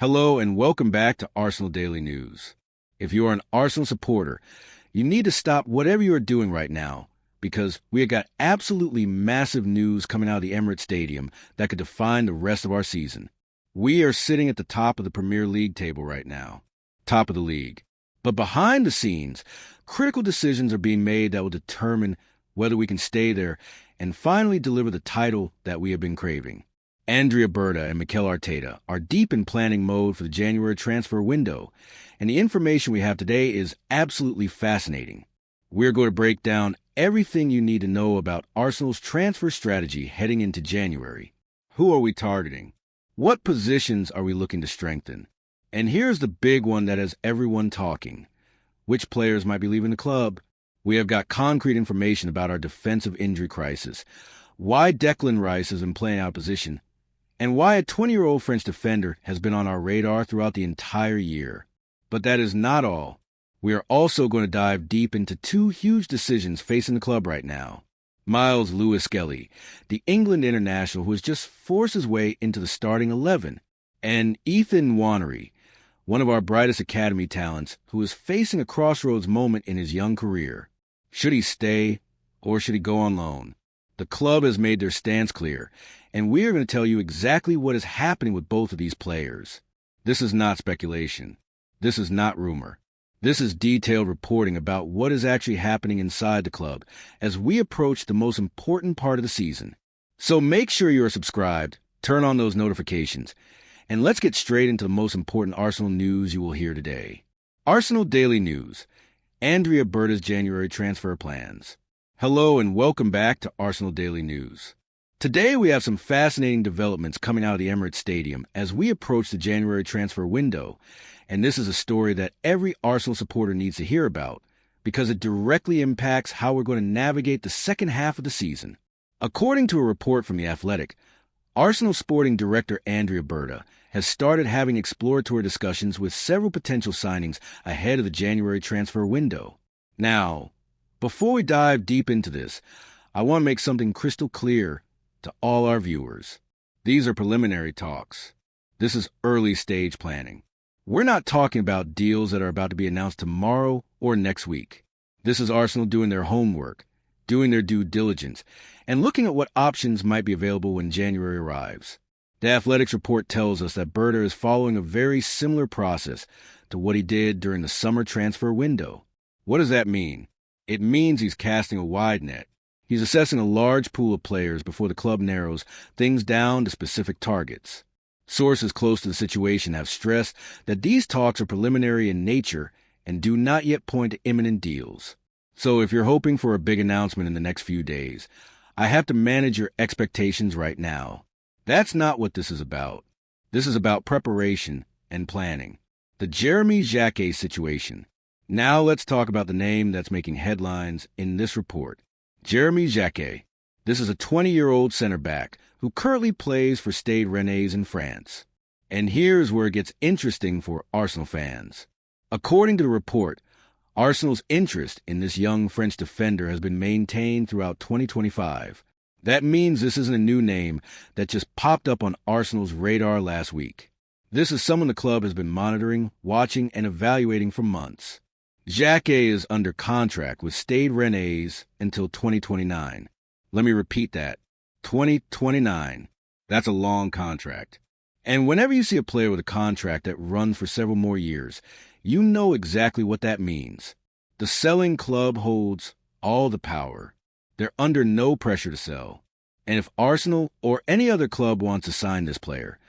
Hello and welcome back to Arsenal Daily News. If you are an Arsenal supporter, you need to stop whatever you are doing right now because we have got absolutely massive news coming out of the Emirates Stadium that could define the rest of our season. We are sitting at the top of the Premier League table right now, top of the league. But behind the scenes, critical decisions are being made that will determine whether we can stay there and finally deliver the title that we have been craving. Andrea Berta and Mikel Arteta are deep in planning mode for the January transfer window, and the information we have today is absolutely fascinating. We're going to break down everything you need to know about Arsenal's transfer strategy heading into January. Who are we targeting? What positions are we looking to strengthen? And here's the big one that has everyone talking. Which players might be leaving the club? We have got concrete information about our defensive injury crisis, why Declan Rice is in playing out of position, and why a 20-year-old French defender has been on our radar throughout the entire year. But that is not all. We are also going to dive deep into two huge decisions facing the club right now. Miles Lewis-Skelly, the England international who has just forced his way into the starting 11, and Ethan Nwaneri, one of our brightest academy talents who is facing a crossroads moment in his young career. Should he stay or should he go on loan? The club has made their stance clear, and we are going to tell you exactly what is happening with both of these players. This is not speculation. This is not rumor. This is detailed reporting about what is actually happening inside the club as we approach the most important part of the season. So make sure you are subscribed, turn on those notifications, and let's get straight into the most important Arsenal news you will hear today. Arsenal Daily News. Andrea Berta's January transfer plans. Hello and welcome back to Arsenal Daily News. Today we have some fascinating developments coming out of the Emirates Stadium as we approach the January transfer window, and this is a story that every Arsenal supporter needs to hear about because it directly impacts how we're going to navigate the second half of the season. According to a report from The Athletic, Arsenal sporting director Andrea Berta has started having exploratory discussions with several potential signings ahead of the January transfer window. Now, before we dive deep into this, I want to make something crystal clear to all our viewers. These are preliminary talks. This is early stage planning. We're not talking about deals that are about to be announced tomorrow or next week. This is Arsenal doing their homework, doing their due diligence, and looking at what options might be available when January arrives. The Athletic's report tells us that Berta is following a very similar process to what he did during the summer transfer window. What does that mean? It means he's casting a wide net. He's assessing a large pool of players before the club narrows things down to specific targets. Sources close to the situation have stressed that these talks are preliminary in nature and do not yet point to imminent deals. So if you're hoping for a big announcement in the next few days, I have to manage your expectations right now. That's not what this is about. This is about preparation and planning. The Jeremy Jacquet situation. Now let's talk about the name that's making headlines in this report. Jeremy Jacquet. This is a 20-year-old center back who currently plays for Stade Rennais in France. And here's where it gets interesting for Arsenal fans. According to the report, Arsenal's interest in this young French defender has been maintained throughout 2025. That means this isn't a new name that just popped up on Arsenal's radar last week. This is someone the club has been monitoring, watching, and evaluating for months. Jacquet is under contract with Stade Rennais until 2029. Let me repeat that. 2029. That's a long contract. And whenever you see a player with a contract that runs for several more years, you know exactly what that means. The selling club holds all the power. They're under no pressure to sell. And if Arsenal or any other club wants to sign this player,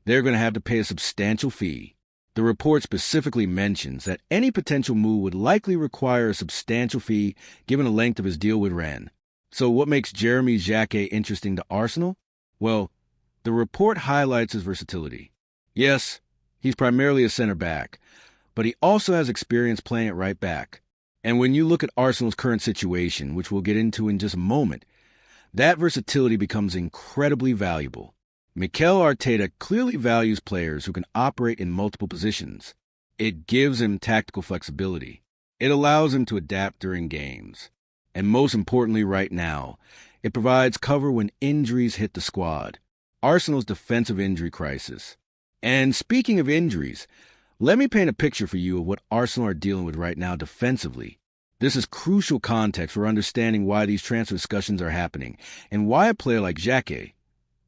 they're going to have to pay a substantial fee. The report specifically mentions that any potential move would likely require a substantial fee given the length of his deal with Rennes. So what makes Jeremy Jacquet interesting to Arsenal? Well, the report highlights his versatility. Yes, he's primarily a center back, but he also has experience playing at right back. And when you look at Arsenal's current situation, which we'll get into in just a moment, that versatility becomes incredibly valuable. Mikel Arteta clearly values players who can operate in multiple positions. It gives him tactical flexibility. It allows him to adapt during games. And most importantly right now, it provides cover when injuries hit the squad. Arsenal's defensive injury crisis. And speaking of injuries, let me paint a picture for you of what Arsenal are dealing with right now defensively. This is crucial context for understanding why these transfer discussions are happening and why a player like Xhaka,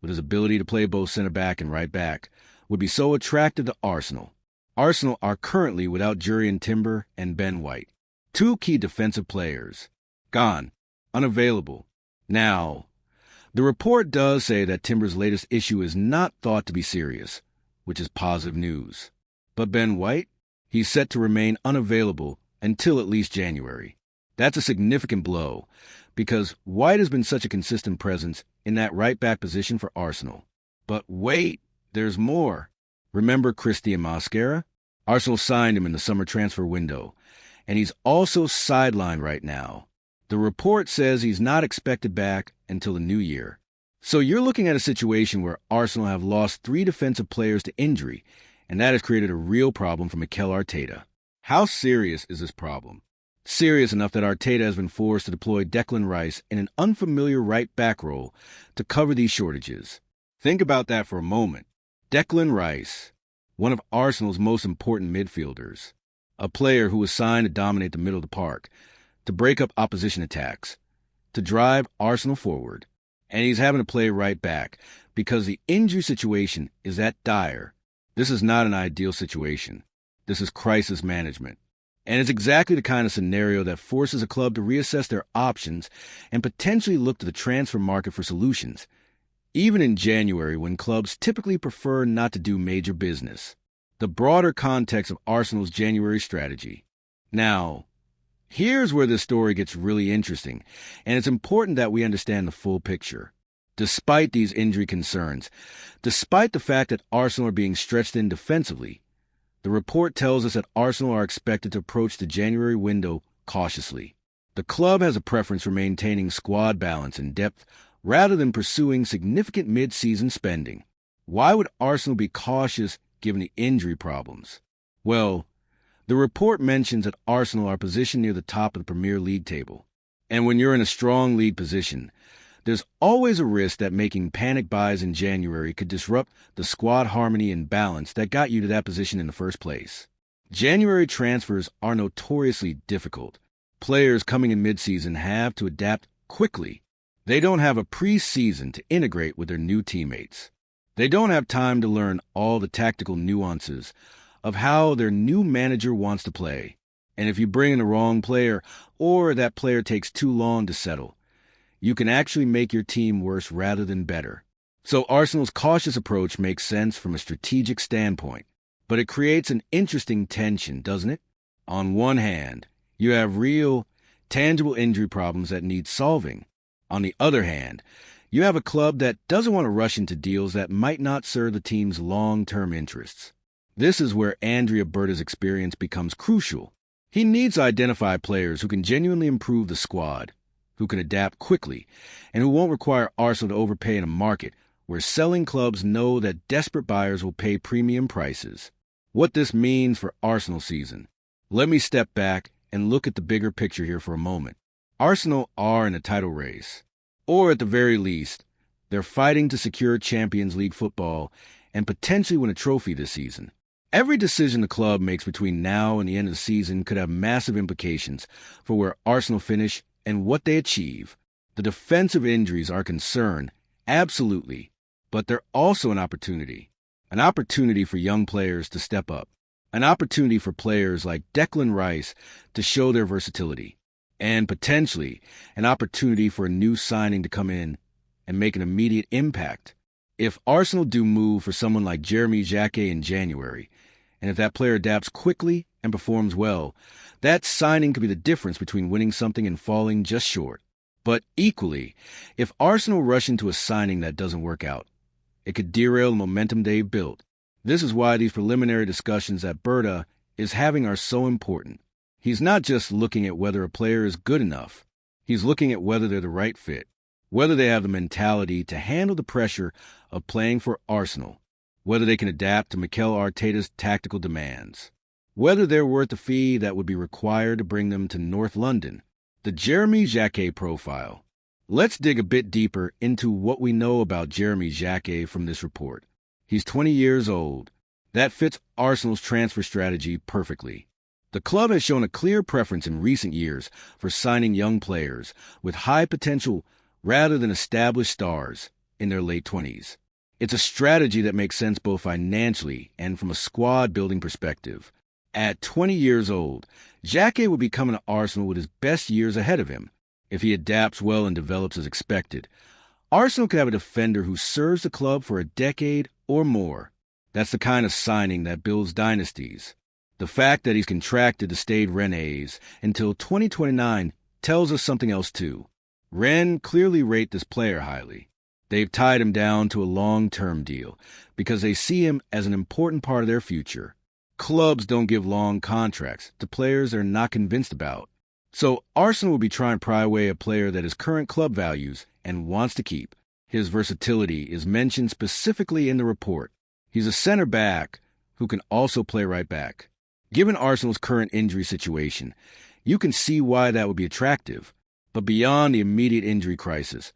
with his ability to play both center back and right back, would be so attractive to Arsenal. Arsenal are currently without Jurrien Timber and Ben White, two key defensive players. Gone. Unavailable. Now, the report does say that Timber's latest issue is not thought to be serious, which is positive news. But Ben White? He's set to remain unavailable until at least January. That's a significant blow, because White has been such a consistent presence in that right-back position for Arsenal. But wait, there's more. Remember Christian Mosquera? Arsenal signed him in the summer transfer window, and he's also sidelined right now. The report says he's not expected back until the new year. So you're looking at a situation where Arsenal have lost 3 defensive players to injury, and that has created a real problem for Mikel Arteta. How serious is this problem? Serious enough that Arteta has been forced to deploy Declan Rice in an unfamiliar right back role to cover these shortages. Think about that for a moment. Declan Rice, one of Arsenal's most important midfielders, a player who was signed to dominate the middle of the park, to break up opposition attacks, to drive Arsenal forward. And he's having to play right back because the injury situation is that dire. This is not an ideal situation. This is crisis management. And it's exactly the kind of scenario that forces a club to reassess their options and potentially look to the transfer market for solutions, even in January when clubs typically prefer not to do major business. The broader context of Arsenal's January strategy. Now, here's where this story gets really interesting, and it's important that we understand the full picture. Despite these injury concerns, despite the fact that Arsenal are being stretched in defensively, the report tells us that Arsenal are expected to approach the January window cautiously. The club has a preference for maintaining squad balance and depth rather than pursuing significant mid-season spending. Why would Arsenal be cautious given the injury problems? Well, the report mentions that Arsenal are positioned near the top of the Premier League table. And when you're in a strong league position, there's always a risk that making panic buys in January could disrupt the squad harmony and balance that got you to that position in the first place. January transfers are notoriously difficult. Players coming in mid-season have to adapt quickly. They don't have a pre-season to integrate with their new teammates. They don't have time to learn all the tactical nuances of how their new manager wants to play. And if you bring in the wrong player, or that player takes too long to settle, you can actually make your team worse rather than better. So Arsenal's cautious approach makes sense from a strategic standpoint, but it creates an interesting tension, doesn't it? On one hand, you have real, tangible injury problems that need solving. On the other hand, you have a club that doesn't want to rush into deals that might not serve the team's long-term interests. This is where Andrea Berta's experience becomes crucial. He needs to identify players who can genuinely improve the squad, who can adapt quickly, and who won't require Arsenal to overpay in a market where selling clubs know that desperate buyers will pay premium prices. What this means for Arsenal season. Let me step back and look at the bigger picture here for a moment. Arsenal are in a title race, or at the very least, they're fighting to secure Champions League football and potentially win a trophy this season. Every decision the club makes between now and the end of the season could have massive implications for where Arsenal finish and what they achieve. The defensive injuries are a concern, absolutely, but they're also an opportunity for young players to step up, an opportunity for players like Declan Rice to show their versatility, and potentially an opportunity for a new signing to come in and make an immediate impact. If Arsenal do move for someone like Jeremy Xhaka in January, and if that player adapts quickly and performs well, that signing could be the difference between winning something and falling just short. But equally, if Arsenal rush into a signing that doesn't work out, it could derail the momentum they've built. This is why these preliminary discussions that Berta is having are so important. He's not just looking at whether a player is good enough. He's looking at whether they're the right fit, whether they have the mentality to handle the pressure of playing for Arsenal, whether they can adapt to Mikel Arteta's tactical demands, whether they're worth the fee that would be required to bring them to North London. The Jeremy Xhaka profile. Let's dig a bit deeper into what we know about Jeremy Xhaka from this report. He's 20 years old, That fits Arsenal's transfer strategy perfectly. The club has shown a clear preference in recent years for signing young players with high potential rather than established stars in their late 20s. It's a strategy that makes sense both financially and from a squad-building perspective. At 20 years old, Xhaka will be coming to Arsenal with his best years ahead of him. If he adapts well and develops as expected, Arsenal could have a defender who serves the club for a decade or more. That's the kind of signing that builds dynasties. The fact that he's contracted to Stade Rennais until 2029 tells us something else too. Rennes clearly rate this player highly. They've tied him down to a long-term deal because they see him as an important part of their future. Clubs don't give long contracts to players they're not convinced about. So Arsenal will be trying to pry away a player that his current club values and wants to keep. His versatility is mentioned specifically in the report. He's a center back who can also play right back. Given Arsenal's current injury situation, you can see why that would be attractive. But beyond the immediate injury crisis,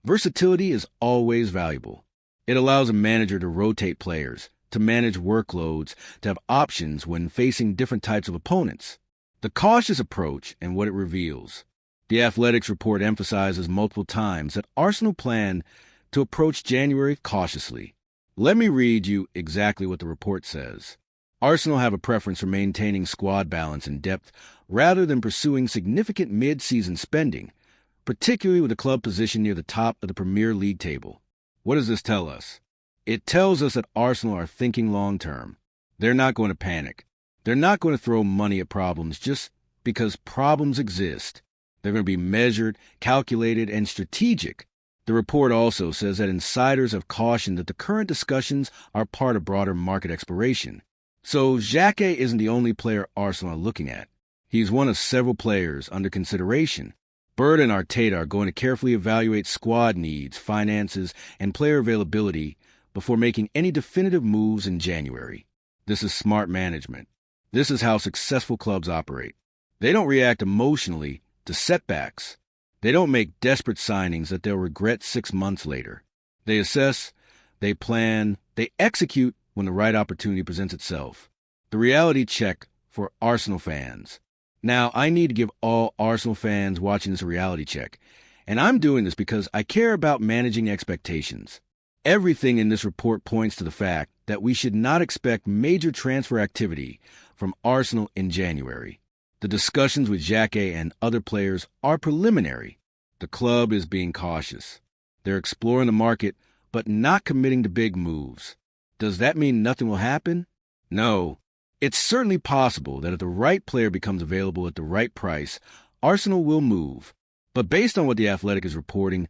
versatility is always valuable. It allows a manager to rotate players, to manage workloads, to have options when facing different types of opponents. The cautious approach and what it reveals. The Athletics report emphasizes multiple times that Arsenal plan to approach January cautiously. Let me read you exactly what the report says. Arsenal have a preference for maintaining squad balance and depth rather than pursuing significant mid-season spending, particularly with the club positioned near the top of the Premier League table. What does this tell us? It tells us that Arsenal are thinking long-term. They're not going to panic. They're not going to throw money at problems just because problems exist. They're going to be measured, calculated, and strategic. The report also says that insiders have cautioned that the current discussions are part of broader market exploration. So Xhaka isn't the only player Arsenal are looking at. He's one of several players under consideration. Bird and Arteta are going to carefully evaluate squad needs, finances, and player availability before making any definitive moves in January. This is smart management. This is how successful clubs operate. They don't react emotionally to setbacks. They don't make desperate signings that they'll regret 6 months later. They assess, they plan, they execute when the right opportunity presents itself. The reality check for Arsenal fans. Now, I need to give all Arsenal fans watching this a reality check, and I'm doing this because I care about managing expectations. Everything in this report points to the fact that we should not expect major transfer activity from Arsenal in January. The discussions with Xhaka and other players are preliminary. The club is being cautious. They're exploring the market, but not committing to big moves. Does that mean nothing will happen? No. It's certainly possible that if the right player becomes available at the right price, Arsenal will move. But based on what The Athletic is reporting,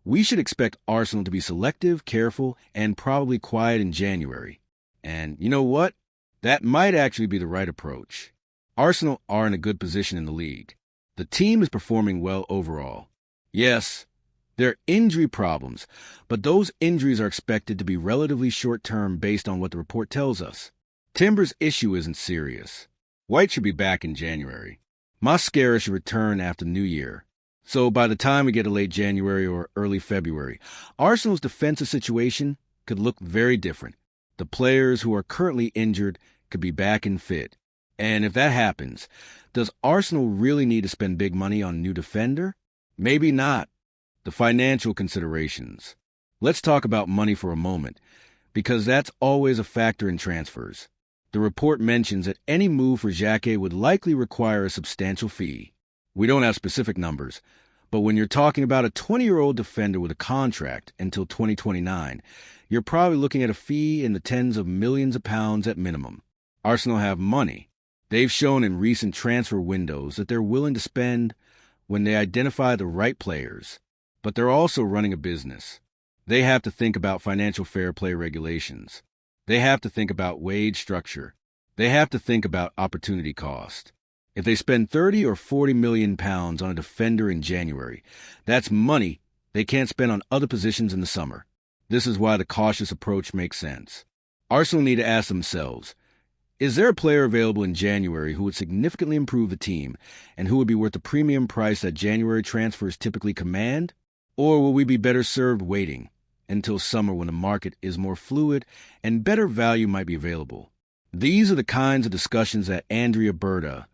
we should expect Arsenal to be selective, careful, and probably quiet in January. And you know what? That might actually be the right approach. Arsenal are in a good position in the league. The team is performing well overall. Yes, there are injury problems, but those injuries are expected to be relatively short-term based on what the report tells us. Timber's issue isn't serious. White should be back in January. Mascara should return after New Year. So by the time we get to late January or early February, Arsenal's defensive situation could look very different. The players who are currently injured could be back and fit. And if that happens, does Arsenal really need to spend big money on a new defender? Maybe not. The financial considerations. Let's talk about money for a moment, because that's always a factor in transfers. The report mentions that any move for Xhaka would likely require a substantial fee. We don't have specific numbers, but when you're talking about a 20-year-old defender with a contract until 2029, you're probably looking at a fee in the tens of millions of pounds at minimum. Arsenal have money. They've shown in recent transfer windows that they're willing to spend when they identify the right players. But they're also running a business. They have to think about financial fair play regulations. They have to think about wage structure. They have to think about opportunity cost. If they spend 30 or 40 million pounds on a defender in January, that's money they can't spend on other positions in the summer. This is why the cautious approach makes sense. Arsenal need to ask themselves, is there a player available in January who would significantly improve the team and who would be worth the premium price that January transfers typically command? Or will we be better served waiting until summer when the market is more fluid and better value might be available. These are the kinds of discussions that Andrea Berta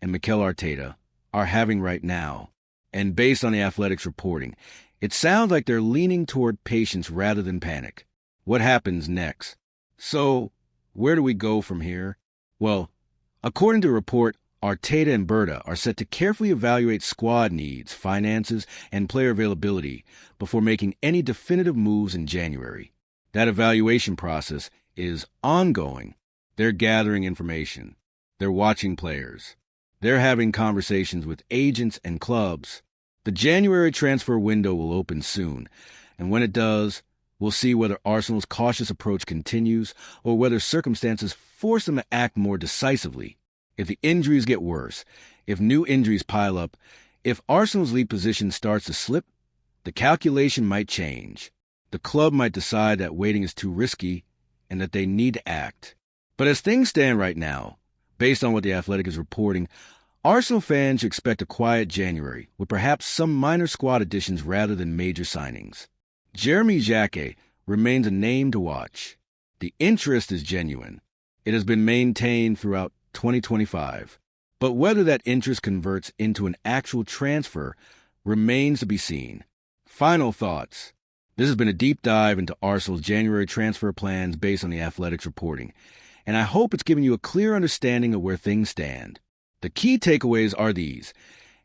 and Mikel Arteta are having right now. And based on the Athletic's reporting, it sounds like they're leaning toward patience rather than panic. What happens next? So, where do we go from here? Well, according to a report, Arteta and Berta are set to carefully evaluate squad needs, finances, and player availability before making any definitive moves in January. That evaluation process is ongoing. They're gathering information. They're watching players. They're having conversations with agents and clubs. The January transfer window will open soon, and when it does, we'll see whether Arsenal's cautious approach continues or whether circumstances force them to act more decisively. If the injuries get worse, if new injuries pile up, if Arsenal's league position starts to slip, the calculation might change. The club might decide that waiting is too risky and that they need to act. But as things stand right now, based on what The Athletic is reporting, Arsenal fans should expect a quiet January with perhaps some minor squad additions rather than major signings. Jeremy Jacquet remains a name to watch. The interest is genuine. It has been maintained throughout 2025. But whether that interest converts into an actual transfer remains to be seen. Final thoughts. This has been a deep dive into Arsenal's January transfer plans based on The Athletic's reporting, and I hope it's given you a clear understanding of where things stand. The key takeaways are these.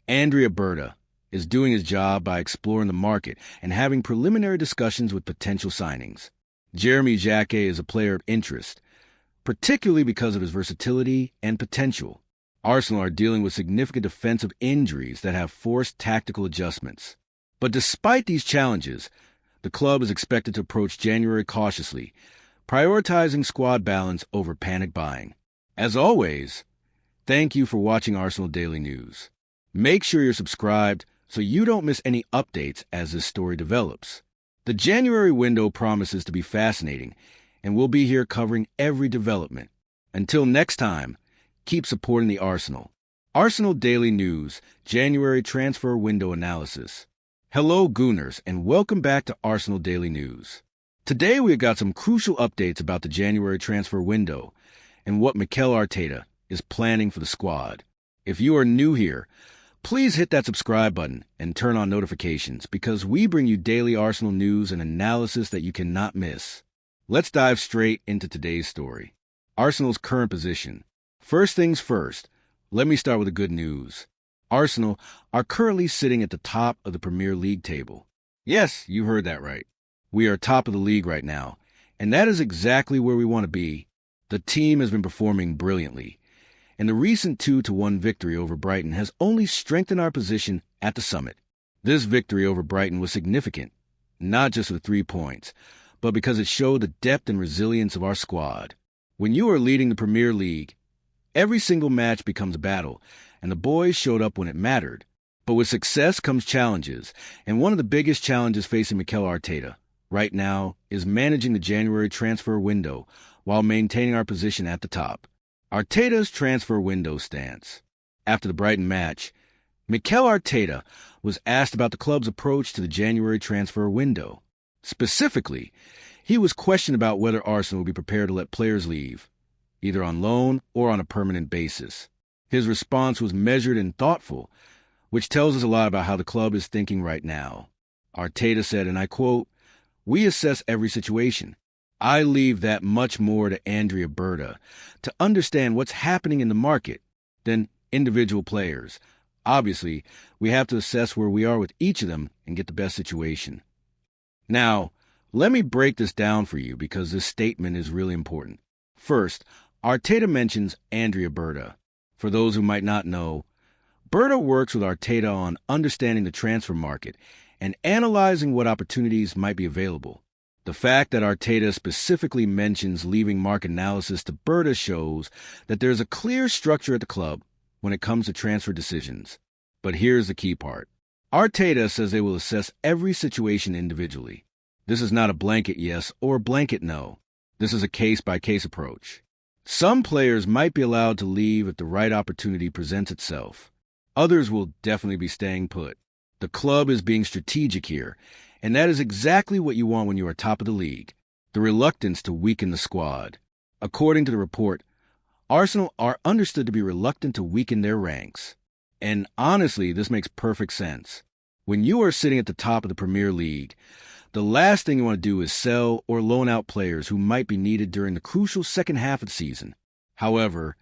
Andrea Berta is doing his job by exploring the market and having preliminary discussions with potential signings. Jeremy Jacquet is a player of interest, particularly because of his versatility and potential. Arsenal are dealing with significant defensive injuries that have forced tactical adjustments. But despite these challenges, the club is expected to approach January cautiously, prioritizing squad balance over panic buying. As always, thank you for watching Arsenal Daily News. Make sure you're subscribed so you don't miss any updates as this story develops. The January window promises to be fascinating, and we'll be here covering every development. Until next time, keep supporting the Arsenal. Arsenal Daily News, January Transfer Window Analysis. Hello, Gooners, and welcome back to Arsenal Daily News. Today we've got some crucial updates about the January transfer window and what Mikel Arteta is planning for the squad. If you are new here, please hit that subscribe button and turn on notifications because we bring you daily Arsenal news and analysis that you cannot miss. Let's dive straight into today's story. Arsenal's current position. First things first, let me start with the good news. Arsenal are currently sitting at the top of the Premier League table. Yes, you heard that right. We are top of the league right now, and that is exactly where we want to be. The team has been performing brilliantly, and the recent 2-1 victory over Brighton has only strengthened our position at the summit. This victory over Brighton was significant, not just with 3 points, but because it showed the depth and resilience of our squad. When you are leading the Premier League, every single match becomes a battle, and the boys showed up when it mattered. But with success comes challenges, and one of the biggest challenges facing Mikel Arteta right now is managing the January transfer window while maintaining our position at the top. Arteta's transfer window stance. After the Brighton match, Mikel Arteta was asked about the club's approach to the January transfer window. Specifically, he was questioned about whether Arsenal would be prepared to let players leave, either on loan or on a permanent basis. His response was measured and thoughtful, which tells us a lot about how the club is thinking right now. Arteta said, and I quote, "We assess every situation. I leave that much more to Andrea Berta to understand what's happening in the market than individual players. Obviously, we have to assess where we are with each of them and get the best situation." Now, let me break this down for you because this statement is really important. First, Arteta mentions Andrea Berta. For those who might not know, Berta works with Arteta on understanding the transfer market and analyzing what opportunities might be available. The fact that Arteta specifically mentions leaving market analysis to Berta shows that there's a clear structure at the club when it comes to transfer decisions. But here's the key part. Arteta says they will assess every situation individually. This is not a blanket yes or blanket no. This is a case-by-case approach. Some players might be allowed to leave if the right opportunity presents itself. Others will definitely be staying put. The club is being strategic here, And that is exactly what you want when you are top of the league, the reluctance to weaken the squad. According to the report, Arsenal are understood to be reluctant to weaken their ranks. And honestly, this makes perfect sense. When you are sitting at the top of the Premier League, the last thing you want to do is sell or loan out players who might be needed during the crucial second half of the season. However,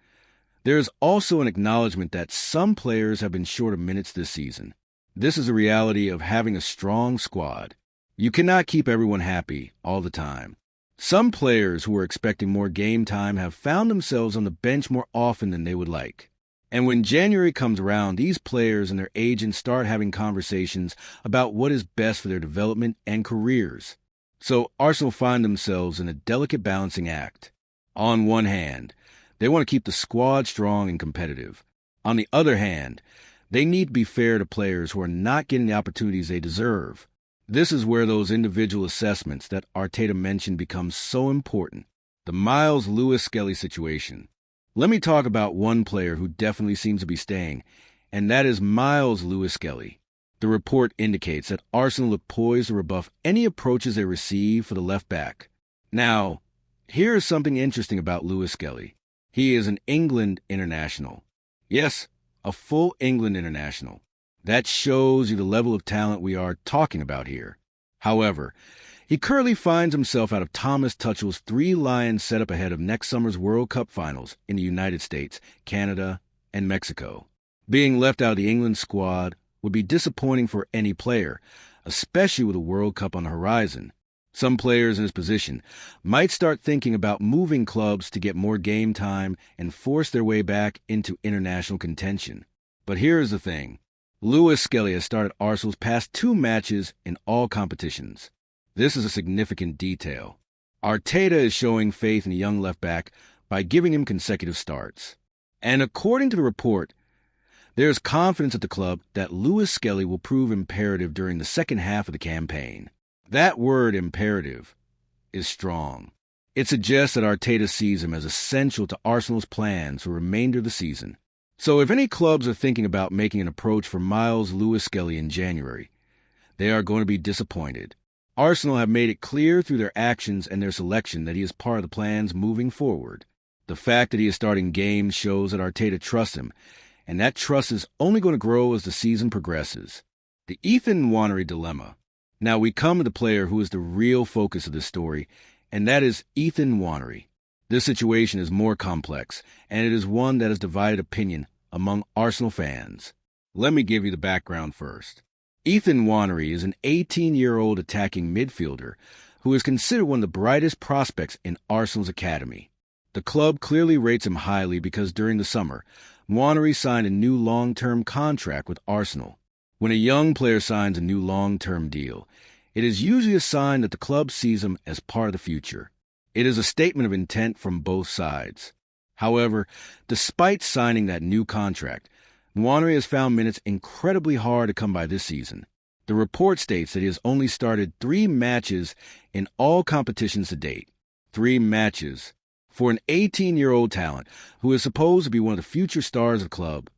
there is also an acknowledgement that some players have been short of minutes this season. This is a reality of having a strong squad. You cannot keep everyone happy all the time. Some players who are expecting more game time have found themselves on the bench more often than they would like. And when January comes around, these players and their agents start having conversations about what is best for their development and careers. So Arsenal find themselves in a delicate balancing act. On one hand, they want to keep the squad strong and competitive. On the other hand, they need to be fair to players who are not getting the opportunities they deserve. This is where those individual assessments that Arteta mentioned become so important. The Miles Lewis-Skelly situation. Let me talk about one player who definitely seems to be staying, and that is Miles Lewis-Skelly. The report indicates that Arsenal look poised to rebuff any approaches they receive for the left back. Now, here is something interesting about Lewis-Skelly. He is an England international. Yes, a full England international. That shows you the level of talent we are talking about here. However, he currently finds himself out of Thomas Tuchel's 3 Lions setup ahead of next summer's World Cup finals in the United States, Canada, and Mexico. Being left out of the England squad would be disappointing for any player, especially with a World Cup on the horizon. Some players in his position might start thinking about moving clubs to get more game time and force their way back into international contention. But here's the thing. Lewis-Skelly has started Arsenal's past 2 matches in all competitions. This is a significant detail. Arteta is showing faith in the young left-back by giving him consecutive starts. And according to the report, there is confidence at the club that Lewis-Skelly will prove imperative during the second half of the campaign. That word, imperative, is strong. It suggests that Arteta sees him as essential to Arsenal's plans for the remainder of the season. So if any clubs are thinking about making an approach for Miles Lewis-Skelly in January, they are going to be disappointed. Arsenal have made it clear through their actions and their selection that he is part of the plans moving forward. The fact that he is starting games shows that Arteta trusts him, and that trust is only going to grow as the season progresses. The Ethan Nwaneri dilemma. Now we come to the player who is the real focus of this story, and that is Ethan Nwaneri. This situation is more complex, and it is one that has divided opinion among Arsenal fans. Let me give you the background first. Ethan Nwaneri is an 18-year-old attacking midfielder who is considered one of the brightest prospects in Arsenal's academy. The club clearly rates him highly because during the summer, Nwaneri signed a new long-term contract with Arsenal. When a young player signs a new long-term deal, it is usually a sign that the club sees him as part of the future. It is a statement of intent from both sides. However, despite signing that new contract, Nwaneri has found minutes incredibly hard to come by this season. The report states that he has only started 3 matches in all competitions to date. 3 matches. For an 18-year-old talent who is supposed to be one of the future stars of the club,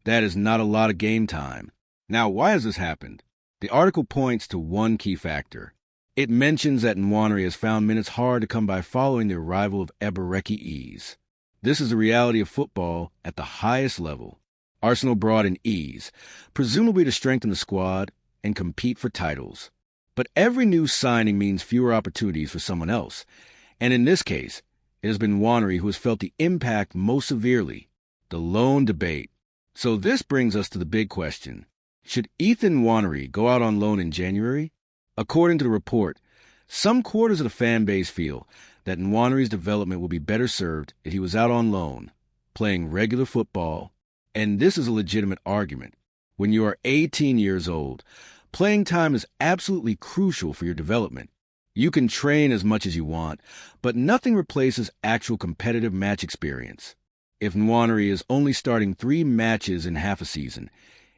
that is not a lot of game time. Now, why has this happened? The article points to one key factor. It mentions that Nwaneri has found minutes hard to come by following the arrival of Eberechi Eze. This is the reality of football at the highest level. Arsenal brought in Eze, presumably to strengthen the squad and compete for titles. But every new signing means fewer opportunities for someone else, and in this case, it has been Nwaneri who has felt the impact most severely, the loan debate. So this brings us to the big question. Should Ethan Nwaneri go out on loan in January? According to the report, some quarters of the fan base feel that Nwaneri's development will be better served if he was out on loan, playing regular football, and this is a legitimate argument. When you are 18 years old, playing time is absolutely crucial for your development. You can train as much as you want, but nothing replaces actual competitive match experience. If Nwaneri is only starting 3 matches in half a season,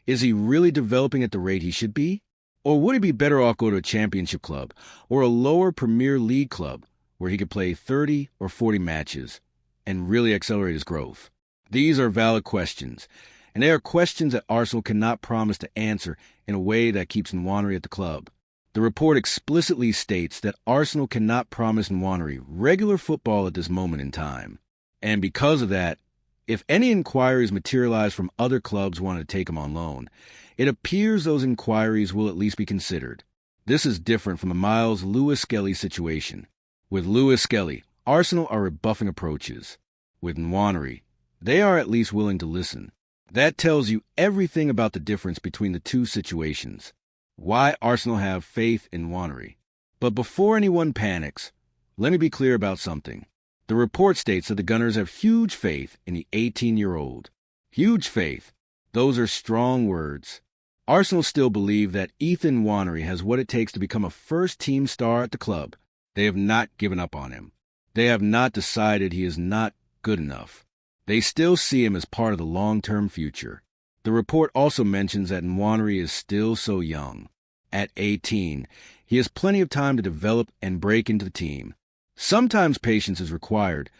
is he really developing at the rate he should be? Or would he be better off going to a championship club or a lower Premier League club where he could play 30 or 40 matches and really accelerate his growth? These are valid questions, and they are questions that Arsenal cannot promise to answer in a way that keeps Nwaneri at the club. The report explicitly states that Arsenal cannot promise Nwaneri regular football at this moment in time. And because of that, if any inquiries materialize from other clubs wanting to take him on loan, it appears those inquiries will at least be considered. This is different from the Miles Lewis-Skelly situation. With Lewis-Skelly, Arsenal are rebuffing approaches. With Nwaneri, they are at least willing to listen. That tells you everything about the difference between the two situations. Why Arsenal have faith in Nwaneri. But before anyone panics, let me be clear about something. The report states that the Gunners have huge faith in the 18-year-old. Huge faith. Those are strong words. Arsenal still believe that Ethan Nwaneri has what it takes to become a first-team star at the club. They have not given up on him. They have not decided he is not good enough. They still see him as part of the long-term future. The report also mentions that Nwaneri is still so young. At 18, he has plenty of time to develop and break into the team. Sometimes patience is required,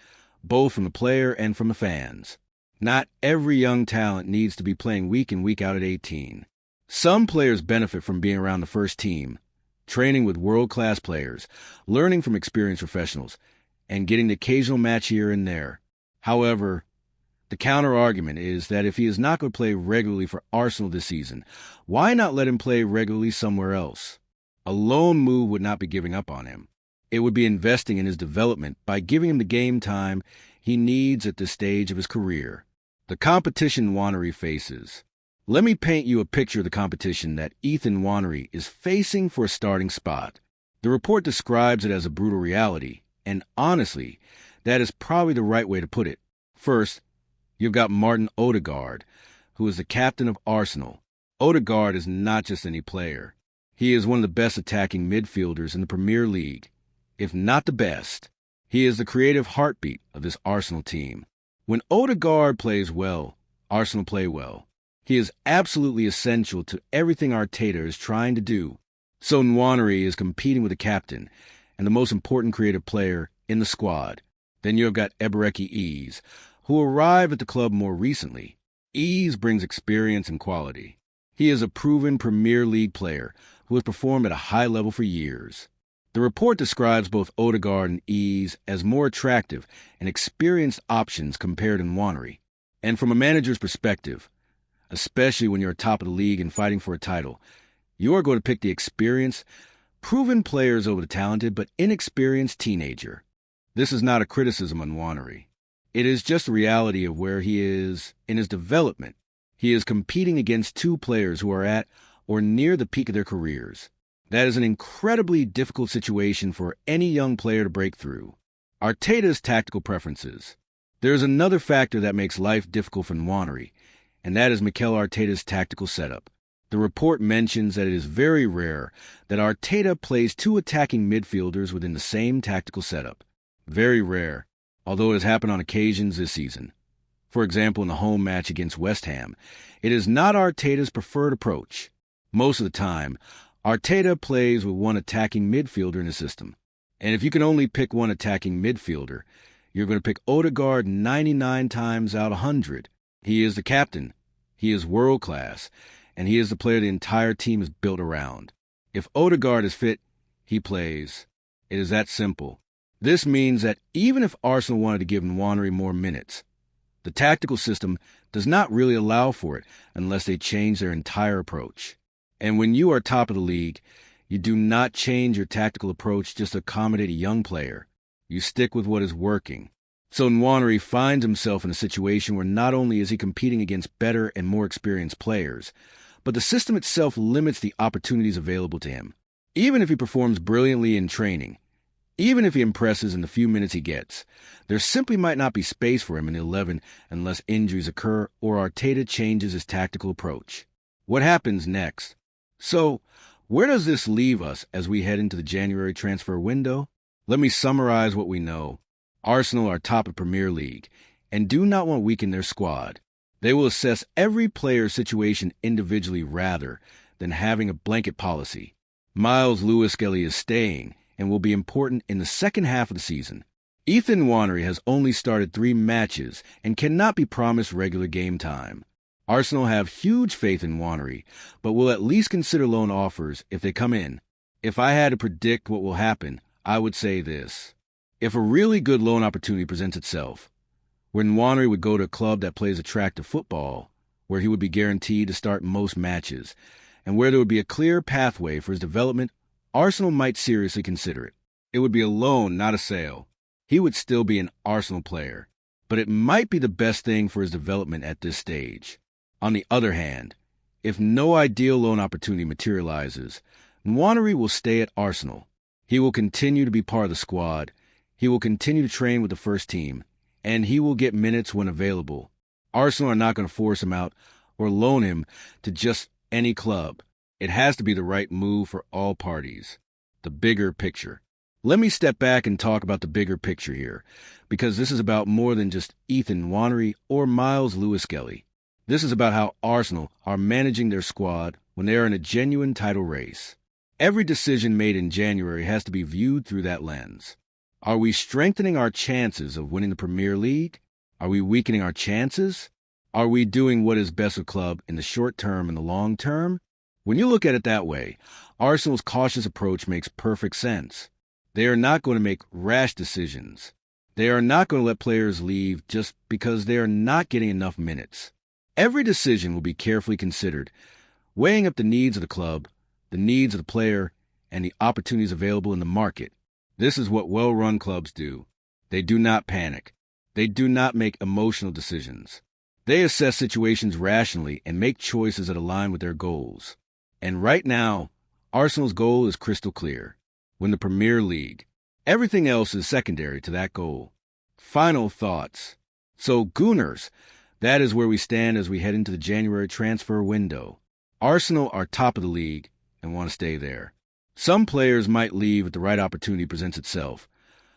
both from the player and from the fans. Not every young talent needs to be playing week in, week out at 18. Some players benefit from being around the first team, training with world-class players, learning from experienced professionals, and getting the occasional match here and there. However, the counter-argument is that if he is not going to play regularly for Arsenal this season, why not let him play regularly somewhere else? A loan move would not be giving up on him. It would be investing in his development by giving him the game time he needs at this stage of his career. The competition Nwaneri faces. Let me paint you a picture of the competition that Ethan Nwaneri is facing for a starting spot. The report describes it as a brutal reality, and honestly, that is probably the right way to put it. First, you've got Martin Odegaard, who is the captain of Arsenal. Odegaard is not just any player. He is one of the best attacking midfielders in the Premier League, if not the best. He is the creative heartbeat of this Arsenal team. When Odegaard plays well, Arsenal play well. He is absolutely essential to everything Arteta is trying to do. So Nwaneri is competing with the captain and the most important creative player in the squad. Then you've got Ebereki Eze, who arrived at the club more recently. Eze brings experience and quality. He is a proven Premier League player who has performed at a high level for years. The report describes both Odegaard and Eze as more attractive and experienced options compared to Nwaneri. And from a manager's perspective, especially when you're top of the league and fighting for a title, you are going to pick the experienced, proven players over the talented but inexperienced teenager. This is not a criticism on Nwaneri. It is just a reality of where he is in his development. He is competing against two players who are at or near the peak of their careers. That is an incredibly difficult situation for any young player to break through. Arteta's tactical preferences. There is another factor that makes life difficult for Nwaneri, and that is Mikel Arteta's tactical setup. The report mentions that it is very rare that Arteta plays two attacking midfielders within the same tactical setup. Very rare, although it has happened on occasions this season. For example, in the home match against West Ham, it is not Arteta's preferred approach. Most of the time, Arteta plays with one attacking midfielder in the system. And if you can only pick one attacking midfielder, you're going to pick Odegaard 99 times out of 100. He is the captain. He is world-class. And he is the player the entire team is built around. If Odegaard is fit, he plays. It is that simple. This means that even if Arsenal wanted to give Nwaneri more minutes, the tactical system does not really allow for it unless they change their entire approach. And when you are top of the league, you do not change your tactical approach just to accommodate a young player. You stick with what is working. So Nwaneri finds himself in a situation where not only is he competing against better and more experienced players, but the system itself limits the opportunities available to him. Even if he performs brilliantly in training, even if he impresses in the few minutes he gets, there simply might not be space for him in the 11 unless injuries occur or Arteta changes his tactical approach. What happens next? So, where does this leave us as we head into the January transfer window? Let me summarize what we know. Arsenal are top of Premier League and do not want to weaken their squad. They will assess every player's situation individually rather than having a blanket policy. Miles Lewis-Skelly is staying and will be important in the second half of the season. Ethan Nwaneri has only started 3 matches and cannot be promised regular game time. Arsenal have huge faith in Nwaneri, but will at least consider loan offers if they come in. If I had to predict what will happen, I would say this. If a really good loan opportunity presents itself, where Nwaneri would go to a club that plays attractive football, where he would be guaranteed to start most matches, and where there would be a clear pathway for his development, Arsenal might seriously consider it. It would be a loan, not a sale. He would still be an Arsenal player, but it might be the best thing for his development at this stage. On the other hand, if no ideal loan opportunity materializes, Nwaneri will stay at Arsenal. He will continue to be part of the squad, he will continue to train with the first team, and he will get minutes when available. Arsenal are not going to force him out or loan him to just any club. It has to be the right move for all parties. The bigger picture. Let me step back and talk about the bigger picture here, because this is about more than just Ethan Nwaneri or Miles Lewis-Skelly. This is about how Arsenal are managing their squad when they are in a genuine title race. Every decision made in January has to be viewed through that lens. Are we strengthening our chances of winning the Premier League? Are we weakening our chances? Are we doing what is best for the club in the short term and the long term? When you look at it that way, Arsenal's cautious approach makes perfect sense. They are not going to make rash decisions. They are not going to let players leave just because they are not getting enough minutes. Every decision will be carefully considered, weighing up the needs of the club, the needs of the player, and the opportunities available in the market. This is what well-run clubs do. They do not panic. They do not make emotional decisions. They assess situations rationally and make choices that align with their goals. And right now, Arsenal's goal is crystal clear. Win the Premier League. Everything else is secondary to that goal. Final thoughts. So, Gooners, that is where we stand as we head into the January transfer window. Arsenal are top of the league and want to stay there. Some players might leave if the right opportunity presents itself,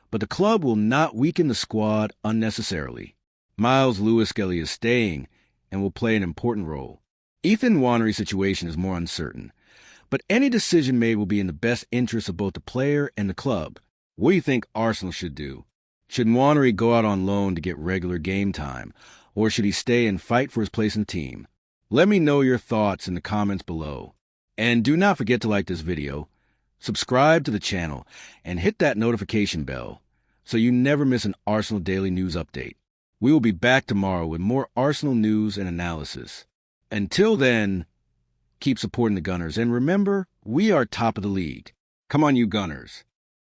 but the club will not weaken the squad unnecessarily. Miles Lewis-Skelly is staying and will play an important role. Ethan Nwaneri's situation is more uncertain, but any decision made will be in the best interest of both the player and the club. What do you think Arsenal should do? Should Nwaneri go out on loan to get regular game time, or should he stay and fight for his place in the team? Let me know your thoughts in the comments below. And do not forget to like this video, subscribe to the channel, and hit that notification bell so you never miss an Arsenal Daily News update. We will be back tomorrow with more Arsenal news and analysis. Until then, keep supporting the Gunners, and remember, we are top of the league. Come on, you Gunners.